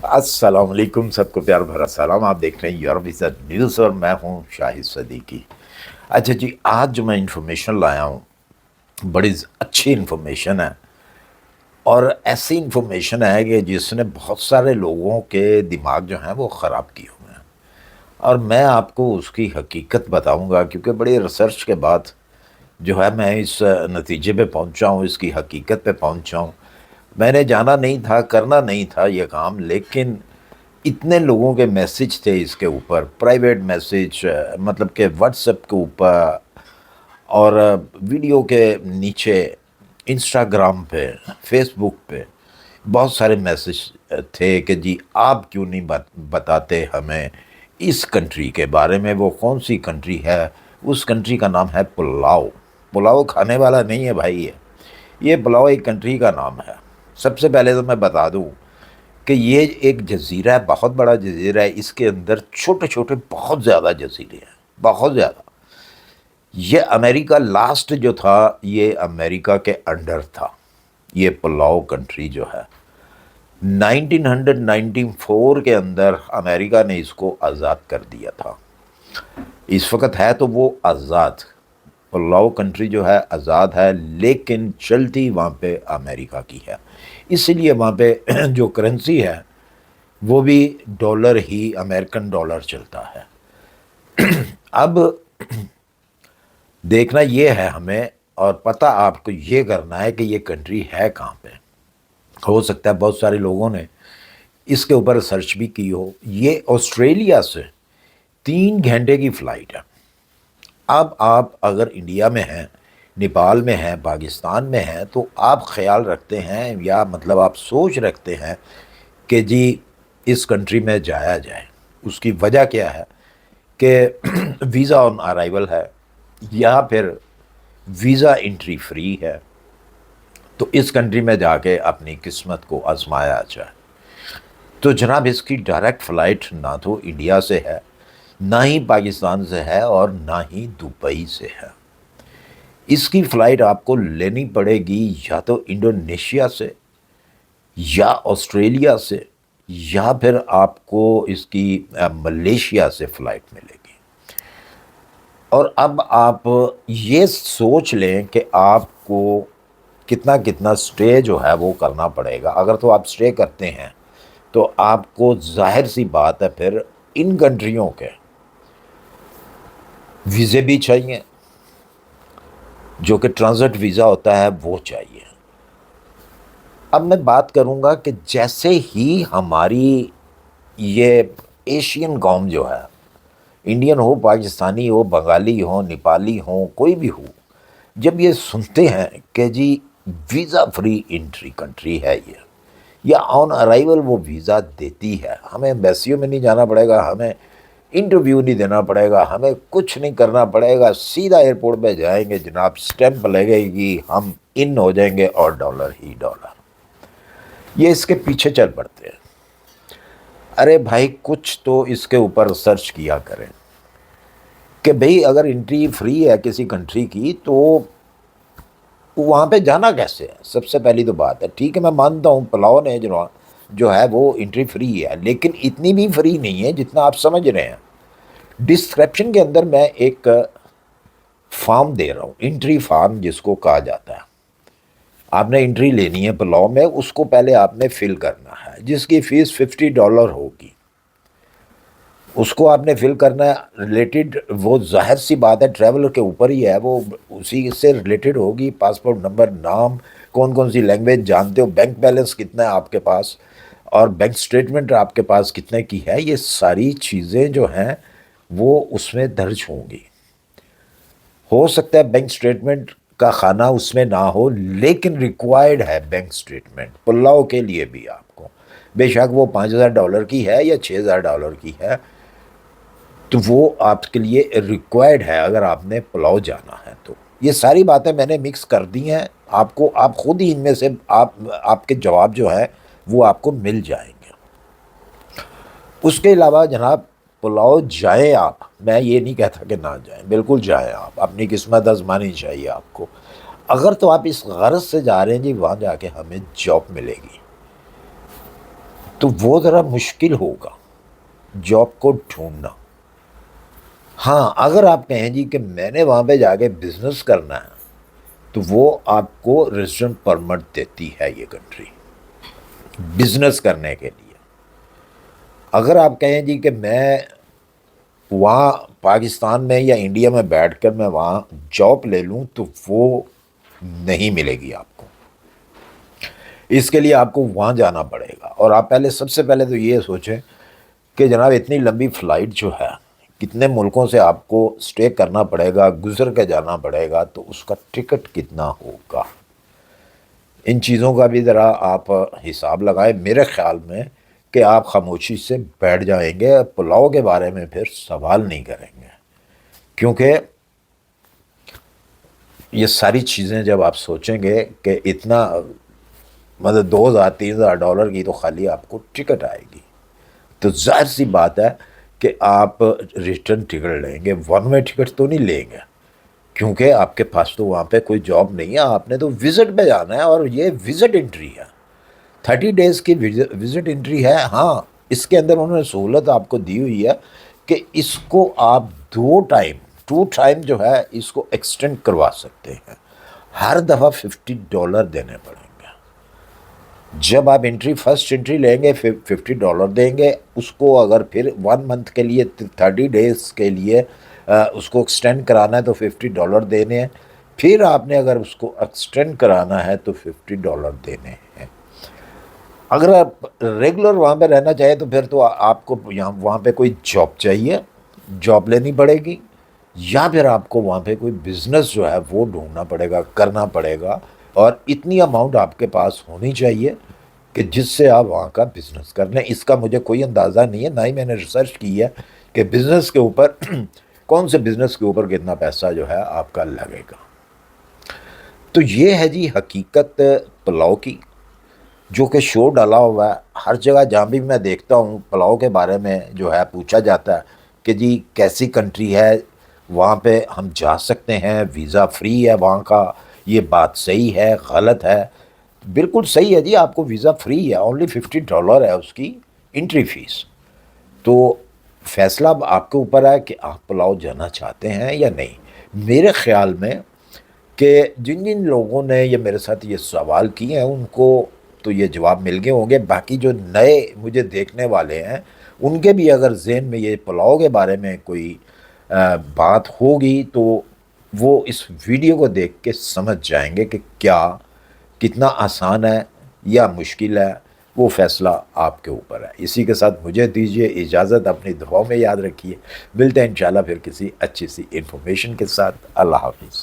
السلام علیکم، سب کو پیار بھرا سلام۔ آپ دیکھ رہے ہیں یورپ نیوز اور میں ہوں شاہد صدیقی۔ اچھا جی، آج جو میں انفارمیشن لایا ہوں بڑی اچھی انفارمیشن ہے، اور ایسی انفارمیشن ہے کہ جس نے بہت سارے لوگوں کے دماغ جو ہیں وہ خراب کیے ہوئے ہیں، اور میں آپ کو اس کی حقیقت بتاؤں گا، کیونکہ بڑی ریسرچ کے بعد جو ہے میں اس نتیجے پہ پہنچا ہوں، اس کی حقیقت پہ پہنچا ہوں۔ میں نے جانا نہیں تھا، کرنا نہیں تھا یہ کام، لیکن اتنے لوگوں کے میسج تھے اس کے اوپر، پرائیویٹ میسج، مطلب کہ واٹس ایپ کے اوپر اور ویڈیو کے نیچے، انسٹاگرام پہ، فیس بک پہ بہت سارے میسج تھے کہ جی آپ کیوں نہیں بتاتے ہمیں اس کنٹری کے بارے میں۔ وہ کون سی کنٹری ہے؟ اس کنٹری کا نام ہے پلاؤ۔ پلاؤ کھانے والا نہیں ہے بھائی، یہ پلاؤ ایک کنٹری کا نام ہے۔ سب سے پہلے تو میں بتا دوں کہ یہ ایک جزیرہ ہے، بہت بڑا جزیرہ ہے، اس کے اندر چھوٹے چھوٹے بہت زیادہ جزیرے ہیں، بہت زیادہ۔ یہ امریکہ لاسٹ جو تھا یہ امریکہ کے انڈر تھا، یہ پلاؤ کنٹری جو ہے 1994 کے اندر امریکہ نے اس کو آزاد کر دیا تھا۔ اس وقت ہے تو وہ آزاد، پلاؤ کنٹری جو ہے آزاد ہے، لیکن چلتی وہاں پہ امریکہ کی ہے، اس لیے وہاں پہ جو کرنسی ہے وہ بھی ڈالر ہی، امریکن ڈالر چلتا ہے۔ اب دیکھنا یہ ہے ہمیں، اور پتہ آپ کو یہ کرنا ہے کہ یہ کنٹری ہے کہاں پہ۔ ہو سکتا ہے بہت سارے لوگوں نے اس کے اوپر سرچ بھی کی ہو۔ یہ آسٹریلیا سے 3 گھنٹے کی فلائٹ ہے۔ اب آپ اگر انڈیا میں ہیں، نیپال میں ہیں، پاکستان میں ہیں، تو آپ خیال رکھتے ہیں یا مطلب آپ سوچ رکھتے ہیں کہ جی اس کنٹری میں جایا جائے۔ اس کی وجہ کیا ہے کہ ویزا آن ارائیول ہے، یا پھر ویزا انٹری فری ہے، تو اس کنٹری میں جا کے اپنی قسمت کو آزمایا جائے۔ تو جناب اس کی ڈائریکٹ فلائٹ نہ تو انڈیا سے ہے، نہ ہی پاکستان سے ہے، اور نہ ہی دبئی سے ہے۔ اس کی فلائٹ آپ کو لینی پڑے گی یا تو انڈونیشیا سے، یا آسٹریلیا سے، یا پھر آپ کو اس کی ملیشیا سے فلائٹ ملے گی۔ اور اب آپ یہ سوچ لیں کہ آپ کو کتنا کتنا سٹے جو ہے وہ کرنا پڑے گا۔ اگر تو آپ سٹے کرتے ہیں تو آپ کو ظاہر سی بات ہے پھر ان کنٹریوں کے ویزے بھی چاہیے، جو کہ ٹرانزٹ ویزا ہوتا ہے وہ چاہیے۔ اب میں بات کروں گا کہ جیسے ہی ہماری یہ ایشین قوم جو ہے، انڈین ہو، پاکستانی ہو، بنگالی ہو، نیپالی ہو، کوئی بھی ہو، جب یہ سنتے ہیں کہ جی ویزا فری انٹری کنٹری ہے یہ، یا آن ارائیول وہ ویزا دیتی ہے، ہمیں ایمبیسیوں میں نہیں جانا پڑے گا، ہمیں انٹرویو نہیں دینا پڑے گا، ہمیں کچھ نہیں کرنا پڑے گا، سیدھا ایئرپورٹ پہ جائیں گے جناب، سٹیمپ لگے گی، ہم ان ہو جائیں گے، اور ڈالر ہی ڈالر۔ یہ اس کے پیچھے چل پڑتے ہیں۔ ارے بھائی کچھ تو اس کے اوپر سرچ کیا کریں کہ بھئی اگر انٹری فری ہے کسی کنٹری کی تو وہاں پہ جانا کیسے ہے۔ سب سے پہلی تو بات ہے، ٹھیک ہے میں مانتا ہوں پلاؤ نے جو ہے وہ انٹری فری ہے، لیکن اتنی بھی فری نہیں ہے جتنا آپ سمجھ رہے ہیں۔ ڈسکرپشن کے اندر میں ایک فارم دے رہا ہوں، انٹری فارم جس کو کہا جاتا ہے۔ آپ نے انٹری لینی ہے پلاؤ میں، اس کو پہلے آپ نے فل کرنا ہے، جس کی فیس $50 ہوگی۔ اس کو آپ نے فل کرنا ہے، ریلیٹڈ وہ ظاہر سی بات ہے ٹریولر کے اوپر ہی ہے، وہ اسی سے ریلیٹڈ ہوگی، پاسپورٹ نمبر، نام، کون کون سی لینگویج جانتے ہو، بینک بیلنس کتنا ہے آپ کے پاس، اور بینک سٹیٹمنٹ آپ کے پاس کتنے کی ہے، یہ ساری چیزیں جو ہیں وہ اس میں درج ہوں گی۔ ہو سکتا ہے بینک سٹیٹمنٹ کا خانہ اس میں نہ ہو، لیکن ریکوائرڈ ہے بینک سٹیٹمنٹ پلاؤ کے لیے بھی آپ کو، بے شک وہ $5000 کی ہے یا $6000 کی ہے، تو وہ آپ کے لیے ریکوائرڈ ہے اگر آپ نے پلاؤ جانا ہے تو۔ یہ ساری باتیں میں نے مکس کر دی ہیں، آپ خود ہی ان میں سے آپ کے جواب جو ہے وہ آپ کو مل جائیں گے۔ اس کے علاوہ جناب پلاؤ جائیں آپ، میں یہ نہیں کہتا کہ نہ جائیں، بالکل جائیں آپ، اپنی قسمت آزمانی چاہیے آپ کو۔ اگر تو آپ اس غرض سے جا رہے ہیں جی وہاں جا کے ہمیں جاب ملے گی، تو وہ ذرا مشکل ہوگا جاب کو ڈھونڈنا۔ ہاں اگر آپ کہیں جی کہ میں نے وہاں پہ جا کے بزنس کرنا ہے تو وہ آپ کو ریزیڈنٹ پرمٹ دیتی ہے یہ کنٹری بزنس کرنے کے لیے۔ اگر آپ کہیں جی کہ میں وہاں پاکستان میں یا انڈیا میں بیٹھ کر میں وہاں جاب لے لوں تو وہ نہیں ملے گی آپ کو، اس کے لیے آپ کو وہاں جانا پڑے گا۔ اور آپ پہلے سب سے پہلے تو یہ سوچیں کہ جناب اتنی لمبی فلائٹ جو ہے، کتنے ملکوں سے آپ کو سٹے کرنا پڑے گا، گزر کے جانا پڑے گا، تو اس کا ٹکٹ کتنا ہوگا، ان چیزوں کا بھی ذرا آپ حساب لگائیں۔ میرے خیال میں کہ آپ خاموشی سے بیٹھ جائیں گے، پلاؤ کے بارے میں پھر سوال نہیں کریں گے، کیونکہ یہ ساری چیزیں جب آپ سوچیں گے کہ اتنا مطلب $2,000-3,000 کی تو خالی آپ کو ٹکٹ آئے گی، تو ظاہر سی بات ہے کہ آپ ریٹرن ٹکٹ لیں گے، ون وے ٹکٹ تو نہیں لیں گے، کیونکہ آپ کے پاس تو وہاں پہ کوئی جاب نہیں ہے، آپ نے تو وزٹ پہ جانا ہے، اور یہ وزٹ انٹری ہے، 30 days کی وزٹ انٹری ہے۔ ہاں اس کے اندر انہوں نے سہولت آپ کو دی ہوئی ہے کہ اس کو آپ 2 ٹائم جو ہے اس کو ایکسٹینڈ کروا سکتے ہیں، ہر دفعہ $50 دینے پڑیں گے۔ جب آپ فرسٹ انٹری لیں گے $50 دیں گے، اس کو اگر پھر 1 month کے لیے 30 days کے لیے اس کو ایکسٹینڈ کرانا ہے تو $50 دینے ہیں، پھر آپ نے اگر اس کو ایکسٹینڈ کرانا ہے تو $50 دینے ہیں۔ اگر آپ ریگولر وہاں پہ رہنا چاہیں تو پھر تو آپ کو وہاں پہ کوئی جاب چاہیے، جاب لینی پڑے گی، یا پھر آپ کو وہاں پہ کوئی بزنس جو ہے وہ ڈھونڈنا پڑے گا، کرنا پڑے گا، اور اتنی اماؤنٹ آپ کے پاس ہونی چاہیے کہ جس سے آپ وہاں کا بزنس کر لیں۔ اس کا مجھے کوئی اندازہ نہیں ہے، نہ ہی میں نے ریسرچ کی ہے کہ بزنس کے اوپر کون سے بزنس کے اوپر کتنا پیسہ جو ہے آپ کا لگے گا۔ تو یہ ہے جی حقیقت پلاؤ کی، جو کہ شو ڈالا ہوا ہے ہر جگہ جہاں بھی میں دیکھتا ہوں پلاؤ کے بارے میں جو ہے پوچھا جاتا ہے کہ جی کیسی کنٹری ہے، وہاں پہ ہم جا سکتے ہیں، ویزا فری ہے وہاں کا، یہ بات صحیح ہے غلط ہے؟ بالکل صحیح ہے جی، آپ کو ویزا فری ہے، اونلی $50 ہے اس کی انٹری فیس۔ تو فیصلہ اب آپ کے اوپر ہے کہ آپ پلاؤ جانا چاہتے ہیں یا نہیں۔ میرے خیال میں کہ جن جن لوگوں نے یہ میرے ساتھ یہ سوال کیے ہیں ان کو تو یہ جواب مل گئے ہوں گے، باقی جو نئے مجھے دیکھنے والے ہیں ان کے بھی اگر ذہن میں یہ پلاؤ کے بارے میں کوئی بات ہوگی تو وہ اس ویڈیو کو دیکھ کے سمجھ جائیں گے کہ کتنا آسان ہے یا مشکل ہے، وہ فیصلہ آپ کے اوپر ہے۔ اسی کے ساتھ مجھے دیجیے اجازت، اپنی دعاؤں میں یاد رکھیے، ملتے ہیں انشاءاللہ پھر کسی اچھی سی انفارمیشن کے ساتھ۔ اللہ حافظ۔